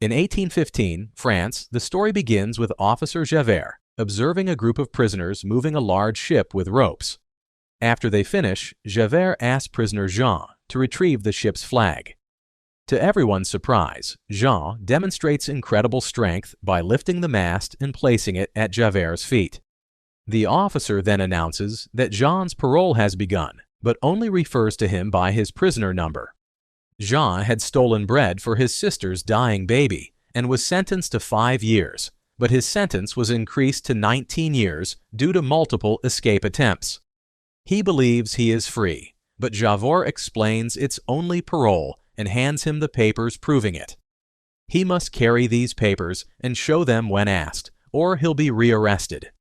In 1815, France, the story begins with Officer Javert observing a group of prisoners moving a large ship with ropes. After they finish, Javert asks prisoner Jean to retrieve the ship's flag. To everyone's surprise, Jean demonstrates incredible strength by lifting the mast and placing it at Javert's feet. The officer then announces that Jean's parole has begun, but only refers to him by his prisoner number. Jean had stolen bread for his sister's dying baby and was sentenced to 5 years, but his sentence was increased to 19 years due to multiple escape attempts. He believes he is free, but Javert explains it's only parole and hands him the papers proving it. He must carry these papers and show them when asked, or he'll be rearrested.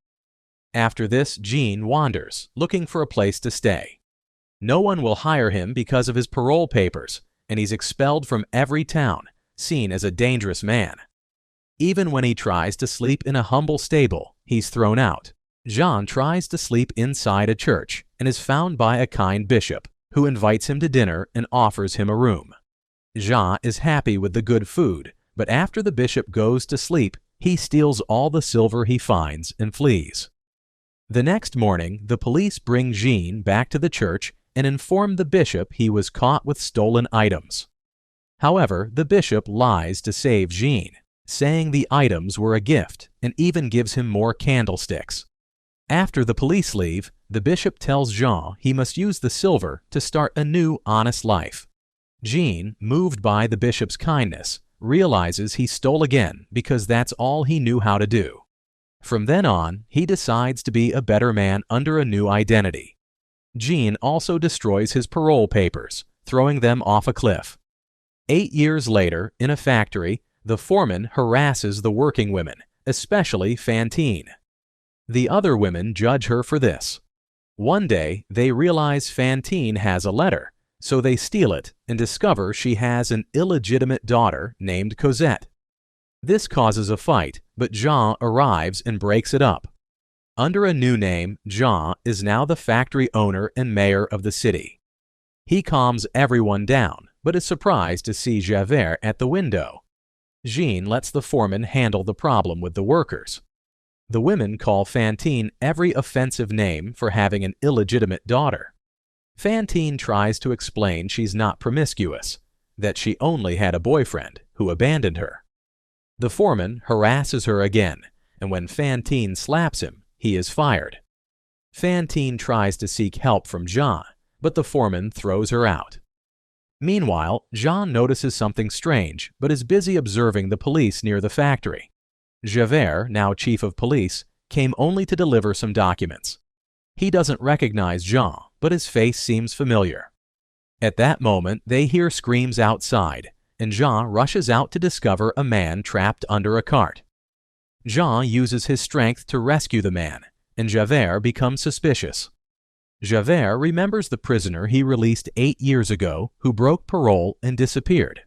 After this, Jean wanders, looking for a place to stay. No one will hire him because of his parole papers, and he's expelled from every town, seen as a dangerous man. Even when he tries to sleep in a humble stable, he's thrown out. Jean tries to sleep inside a church and is found by a kind bishop, who invites him to dinner and offers him a room. Jean is happy with the good food, but after the bishop goes to sleep, he steals all the silver he finds and flees. The next morning, the police bring Jean back to the church and inform the bishop he was caught with stolen items. However, the bishop lies to save Jean, saying the items were a gift and even gives him more candlesticks. After the police leave, the bishop tells Jean he must use the silver to start a new, honest life. Jean, moved by the bishop's kindness, realizes he stole again because that's all he knew how to do. From then on, he decides to be a better man under a new identity. Jean also destroys his parole papers, throwing them off a cliff. 8 years later, in a factory, the foreman harasses the working women, especially Fantine. The other women judge her for this. One day, they realize Fantine has a letter, so they steal it and discover she has an illegitimate daughter named Cosette. This causes a fight, but Jean arrives and breaks it up. Under a new name, Jean is now the factory owner and mayor of the city. He calms everyone down, but is surprised to see Javert at the window. Jean lets the foreman handle the problem with the workers. The women call Fantine every offensive name for having an illegitimate daughter. Fantine tries to explain she's not promiscuous, that she only had a boyfriend who abandoned her. The foreman harasses her again, and when Fantine slaps him, he is fired. Fantine tries to seek help from Jean, but the foreman throws her out. Meanwhile, Jean notices something strange, but is busy observing the police near the factory. Javert, now chief of police, came only to deliver some documents. He doesn't recognize Jean, but his face seems familiar. At that moment, they hear screams outside, and Jean rushes out to discover a man trapped under a cart. Jean uses his strength to rescue the man, and Javert becomes suspicious. Javert remembers the prisoner he released 8 years ago who broke parole and disappeared.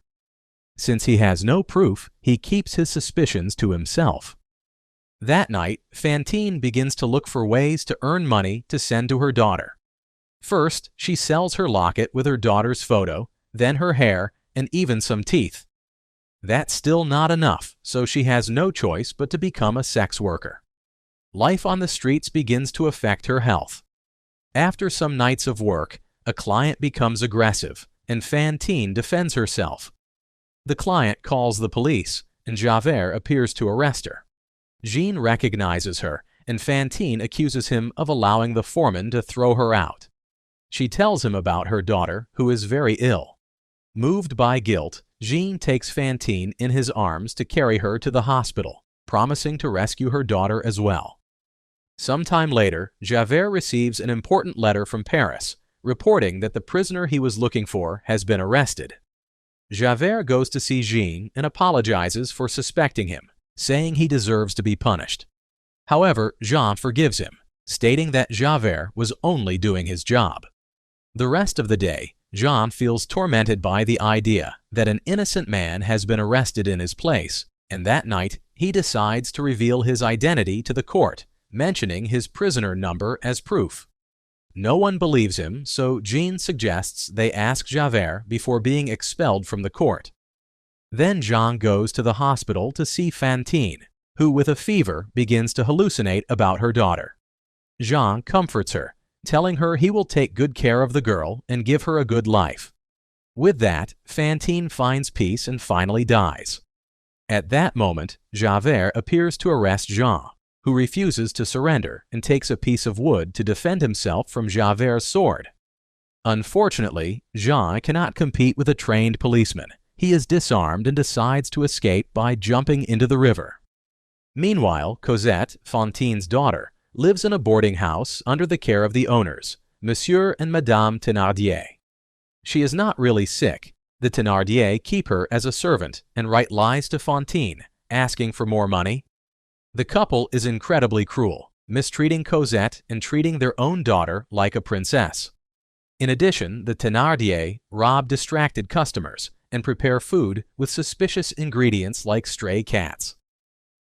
Since he has no proof, he keeps his suspicions to himself. That night, Fantine begins to look for ways to earn money to send to her daughter. First, she sells her locket with her daughter's photo, then her hair, and even some teeth. That's still not enough, so she has no choice but to become a sex worker. Life on the streets begins to affect her health. After some nights of work, a client becomes aggressive, and Fantine defends herself. The client calls the police, and Javert appears to arrest her. Jean recognizes her, and Fantine accuses him of allowing the foreman to throw her out. She tells him about her daughter, who is very ill. Moved by guilt, Jean takes Fantine in his arms to carry her to the hospital, promising to rescue her daughter as well. Sometime later, Javert receives an important letter from Paris, reporting that the prisoner he was looking for has been arrested. Javert goes to see Jean and apologizes for suspecting him, saying he deserves to be punished. However, Jean forgives him, stating that Javert was only doing his job. The rest of the day, Jean feels tormented by the idea that an innocent man has been arrested in his place, and that night he decides to reveal his identity to the court, mentioning his prisoner number as proof. No one believes him, so Jean suggests they ask Javert before being expelled from the court. Then Jean goes to the hospital to see Fantine, who with a fever begins to hallucinate about her daughter. Jean comforts her, telling her he will take good care of the girl and give her a good life. With that, Fantine finds peace and finally dies. At that moment, Javert appears to arrest Jean, who refuses to surrender and takes a piece of wood to defend himself from Javert's sword. Unfortunately, Jean cannot compete with a trained policeman. He is disarmed and decides to escape by jumping into the river. Meanwhile, Cosette, Fantine's daughter, lives in a boarding house under the care of the owners, Monsieur and Madame Thénardier. She is not really sick. The Thénardier keep her as a servant and write lies to Fantine, asking for more money. The couple is incredibly cruel, mistreating Cosette and treating their own daughter like a princess. In addition, the Thénardier rob distracted customers and prepare food with suspicious ingredients like stray cats.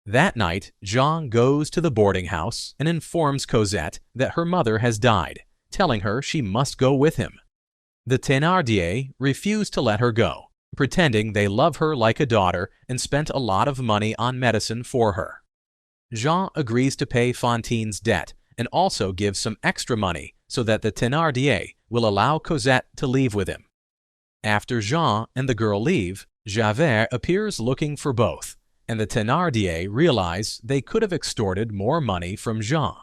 That night, Jean goes to the boarding house and informs Cosette that her mother has died, telling her she must go with him. The Thénardier refuse to let her go, pretending they love her like a daughter and spent a lot of money on medicine for her. Jean agrees to pay Fantine's debt and also gives some extra money so that the Thénardier will allow Cosette to leave with him. After Jean and the girl leave, Javert appears looking for both, and the Thénardier realize they could have extorted more money from Jean.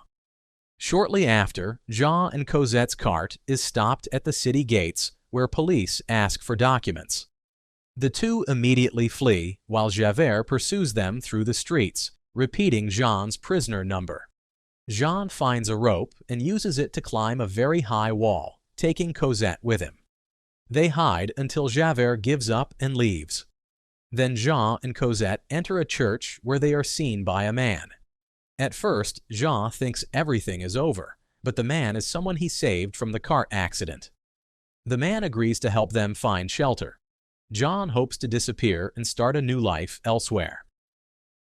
Shortly after, Jean and Cosette's cart is stopped at the city gates where police ask for documents. The two immediately flee while Javert pursues them through the streets, repeating Jean's prisoner number. Jean finds a rope and uses it to climb a very high wall, taking Cosette with him. They hide until Javert gives up and leaves. Then Jean and Cosette enter a church where they are seen by a man. At first, Jean thinks everything is over, but the man is someone he saved from the cart accident. The man agrees to help them find shelter. Jean hopes to disappear and start a new life elsewhere.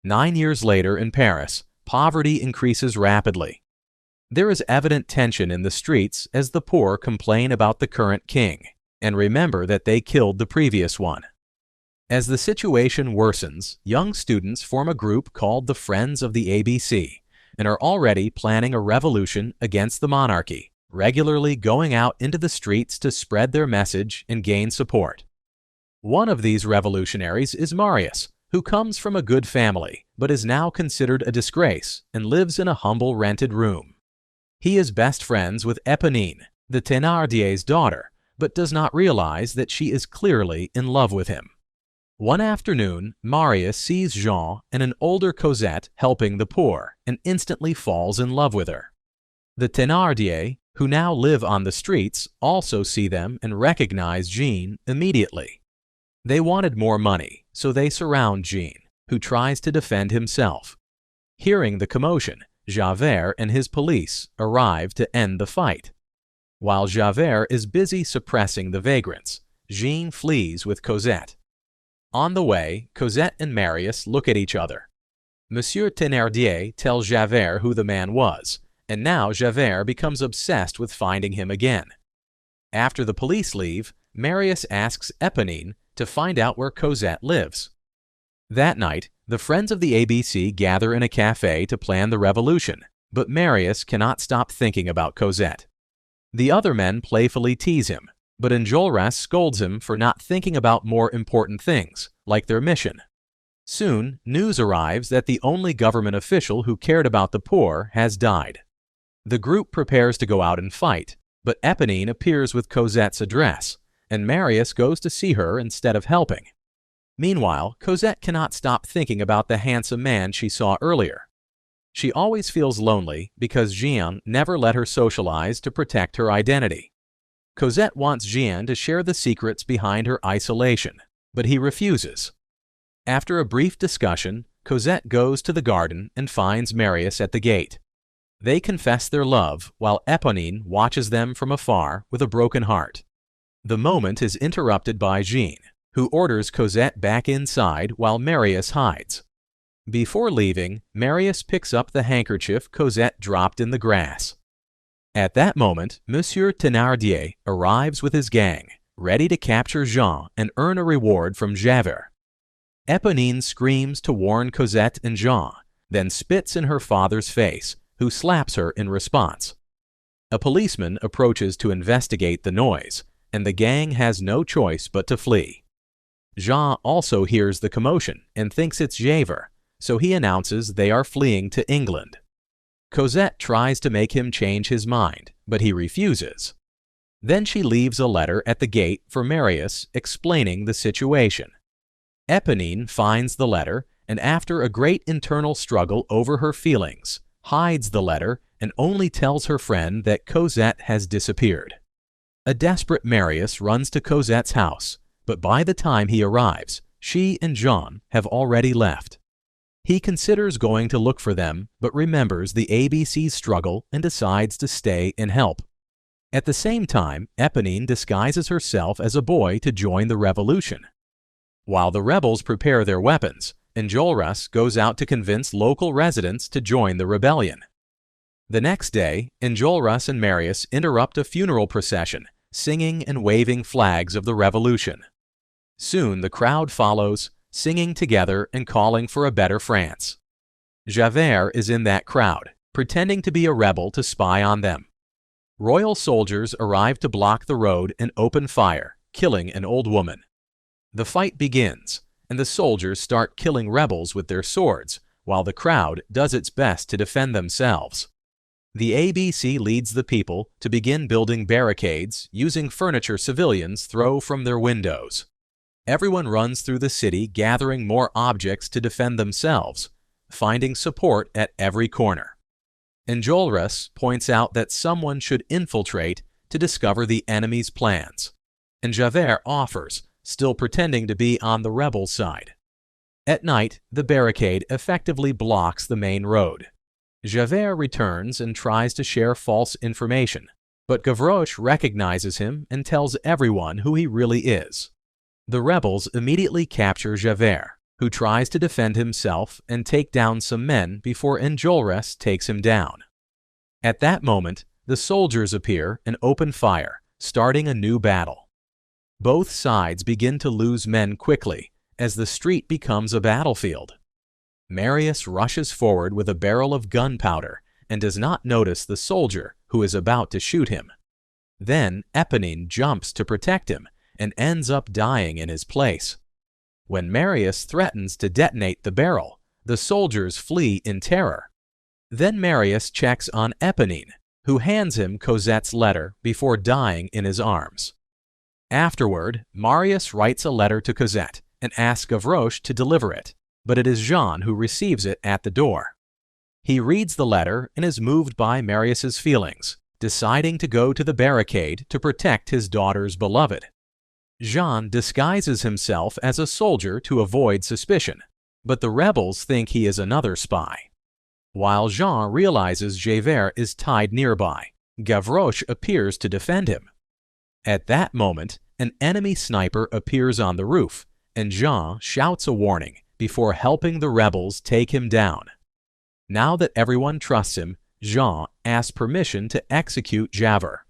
9 years later in Paris, poverty increases rapidly. There is evident tension in the streets as the poor complain about the current king and remember that they killed the previous one. As the situation worsens, young students form a group called the Friends of the ABC and are already planning a revolution against the monarchy, regularly going out into the streets to spread their message and gain support. One of these revolutionaries is Marius, who comes from a good family but is now considered a disgrace and lives in a humble rented room. He is best friends with Éponine, the Thénardier's daughter, but does not realize that she is clearly in love with him. One afternoon, Marius sees Jean and an older Cosette helping the poor and instantly falls in love with her. The Thénardier, who now live on the streets, also see them and recognize Jean immediately. They wanted more money, so they surround Jean, who tries to defend himself. Hearing the commotion, Javert and his police arrive to end the fight. While Javert is busy suppressing the vagrants, Jean flees with Cosette. On the way, Cosette and Marius look at each other. Monsieur Thénardier tells Javert who the man was, and now Javert becomes obsessed with finding him again. After the police leave, Marius asks Éponine to find out where Cosette lives. That night, the Friends of the ABC gather in a cafe to plan the revolution, but Marius cannot stop thinking about Cosette. The other men playfully tease him, but Enjolras scolds him for not thinking about more important things, like their mission. Soon, news arrives that the only government official who cared about the poor has died. The group prepares to go out and fight, but Éponine appears with Cosette's address, and Marius goes to see her instead of helping. Meanwhile, Cosette cannot stop thinking about the handsome man she saw earlier. She always feels lonely because Jean never let her socialize to protect her identity. Cosette wants Jean to share the secrets behind her isolation, but he refuses. After a brief discussion, Cosette goes to the garden and finds Marius at the gate. They confess their love while Éponine watches them from afar with a broken heart. The moment is interrupted by Jean, who orders Cosette back inside while Marius hides. Before leaving, Marius picks up the handkerchief Cosette dropped in the grass. At that moment, Monsieur Thénardier arrives with his gang, ready to capture Jean and earn a reward from Javert. Éponine screams to warn Cosette and Jean, then spits in her father's face, who slaps her in response. A policeman approaches to investigate the noise, and the gang has no choice but to flee. Jean also hears the commotion and thinks it's Javert, so he announces they are fleeing to England. Cosette tries to make him change his mind, but he refuses. Then she leaves a letter at the gate for Marius explaining the situation. Éponine finds the letter and, after a great internal struggle over her feelings, hides the letter and only tells her friend that Cosette has disappeared. A desperate Marius runs to Cosette's house, but by the time he arrives, she and Jean have already left. He considers going to look for them, but remembers the ABC's struggle and decides to stay and help. At the same time, Éponine disguises herself as a boy to join the revolution. While the rebels prepare their weapons, Enjolras goes out to convince local residents to join the rebellion. The next day, Enjolras and Marius interrupt a funeral procession, singing and waving flags of the revolution. Soon the crowd follows, singing together and calling for a better France. Javert is in that crowd, pretending to be a rebel to spy on them. Royal soldiers arrive to block the road and open fire, killing an old woman. The fight begins, and the soldiers start killing rebels with their swords, while the crowd does its best to defend themselves. The ABC leads the people to begin building barricades using furniture civilians throw from their windows. Everyone runs through the city gathering more objects to defend themselves, finding support at every corner. Enjolras points out that someone should infiltrate to discover the enemy's plans, and Javert offers, still pretending to be on the rebel side. At night, the barricade effectively blocks the main road. Javert returns and tries to share false information, but Gavroche recognizes him and tells everyone who he really is. The rebels immediately capture Javert, who tries to defend himself and take down some men before Enjolras takes him down. At that moment, the soldiers appear and open fire, starting a new battle. Both sides begin to lose men quickly, as the street becomes a battlefield. Marius rushes forward with a barrel of gunpowder and does not notice the soldier who is about to shoot him. Then Éponine jumps to protect him and ends up dying in his place. When Marius threatens to detonate the barrel, the soldiers flee in terror. Then Marius checks on Éponine, who hands him Cosette's letter before dying in his arms. Afterward, Marius writes a letter to Cosette and asks Gavroche to deliver it, but it is Jean who receives it at the door. He reads the letter and is moved by Marius's feelings, deciding to go to the barricade to protect his daughter's beloved. Jean disguises himself as a soldier to avoid suspicion, but the rebels think he is another spy. While Jean realizes Javert is tied nearby, Gavroche appears to defend him. At that moment, an enemy sniper appears on the roof, and Jean shouts a warning before helping the rebels take him down. Now that everyone trusts him, Jean asks permission to execute Javert.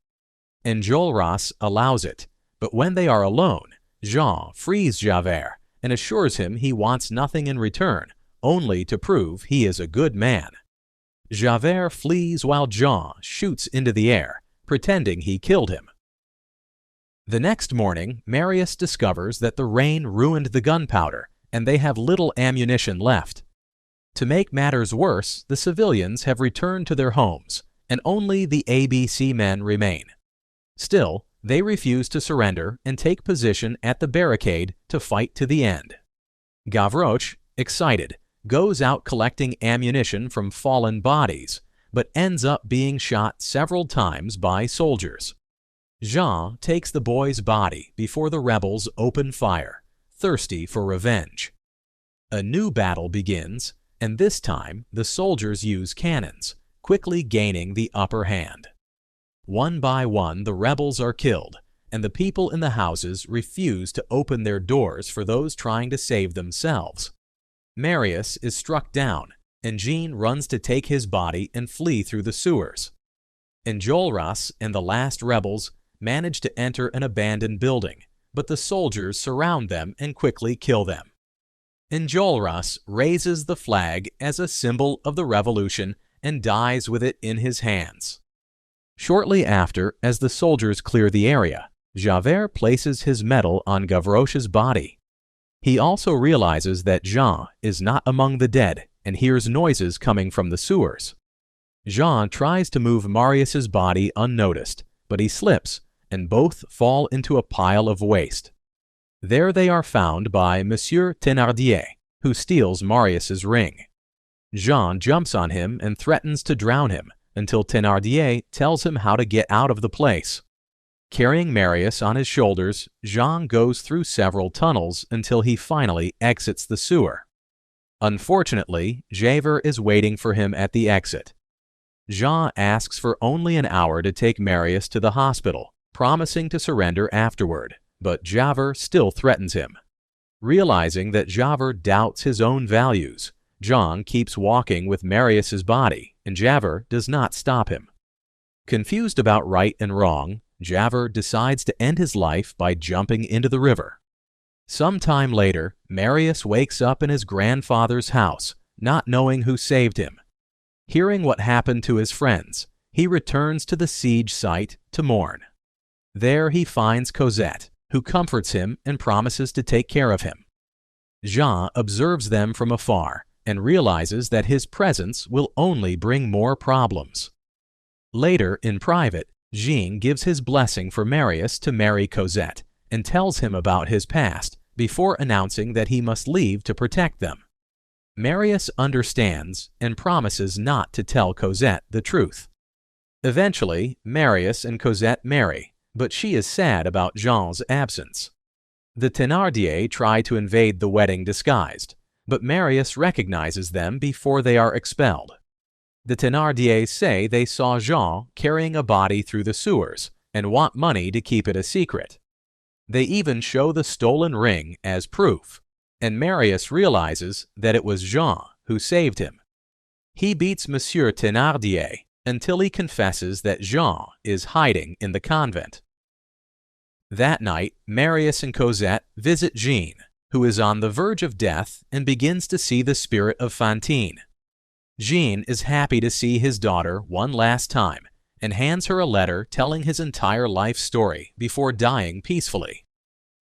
Enjolras allows it, but when they are alone, Jean frees Javert and assures him he wants nothing in return, only to prove he is a good man. Javert flees while Jean shoots into the air, pretending he killed him. The next morning, Marius discovers that the rain ruined the gunpowder, and they have little ammunition left. To make matters worse, the civilians have returned to their homes, and only the ABC men remain. Still, they refuse to surrender and take position at the barricade to fight to the end. Gavroche, excited, goes out collecting ammunition from fallen bodies, but ends up being shot several times by soldiers. Jean takes the boy's body before the rebels open fire, thirsty for revenge. A new battle begins, and this time the soldiers use cannons, quickly gaining the upper hand. One by one the rebels are killed, and the people in the houses refuse to open their doors for those trying to save themselves. Marius is struck down, and Jean runs to take his body and flee through the sewers. Enjolras and the last rebels manage to enter an abandoned building, but the soldiers surround them and quickly kill them. Enjolras raises the flag as a symbol of the revolution and dies with it in his hands. Shortly after, as the soldiers clear the area, Javert places his medal on Gavroche's body. He also realizes that Jean is not among the dead and hears noises coming from the sewers. Jean tries to move Marius's body unnoticed, but he slips, and both fall into a pile of waste. There they are found by Monsieur Thénardier, who steals Marius's ring. Jean jumps on him and threatens to drown him until Thénardier tells him how to get out of the place. Carrying Marius on his shoulders, Jean goes through several tunnels until he finally exits the sewer. Unfortunately, Javert is waiting for him at the exit. Jean asks for only an hour to take Marius to the hospital, promising to surrender afterward, but Javert still threatens him. Realizing that Javert doubts his own values, Jean keeps walking with Marius's body, and Javert does not stop him. Confused about right and wrong, Javert decides to end his life by jumping into the river. Some time later, Marius wakes up in his grandfather's house, not knowing who saved him. Hearing what happened to his friends, he returns to the siege site to mourn. There he finds Cosette, who comforts him and promises to take care of him. Jean observes them from afar and realizes that his presence will only bring more problems. Later, in private, Jean gives his blessing for Marius to marry Cosette and tells him about his past before announcing that he must leave to protect them. Marius understands and promises not to tell Cosette the truth. Eventually, Marius and Cosette marry, but she is sad about Jean's absence. The Thénardier try to invade the wedding disguised, but Marius recognizes them before they are expelled. The Thénardiers say they saw Jean carrying a body through the sewers and want money to keep it a secret. They even show the stolen ring as proof, and Marius realizes that it was Jean who saved him. He beats Monsieur Thénardier until he confesses that Jean is hiding in the convent. That night, Marius and Cosette visit Jean, who is on the verge of death and begins to see the spirit of Fantine. Jean is happy to see his daughter one last time and hands her a letter telling his entire life story before dying peacefully.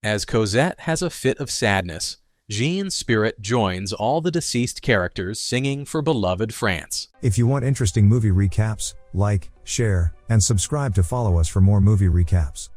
As Cosette has a fit of sadness, Jean's spirit joins all the deceased characters singing for beloved France. If you want interesting movie recaps, like, share, and subscribe to follow us for more movie recaps.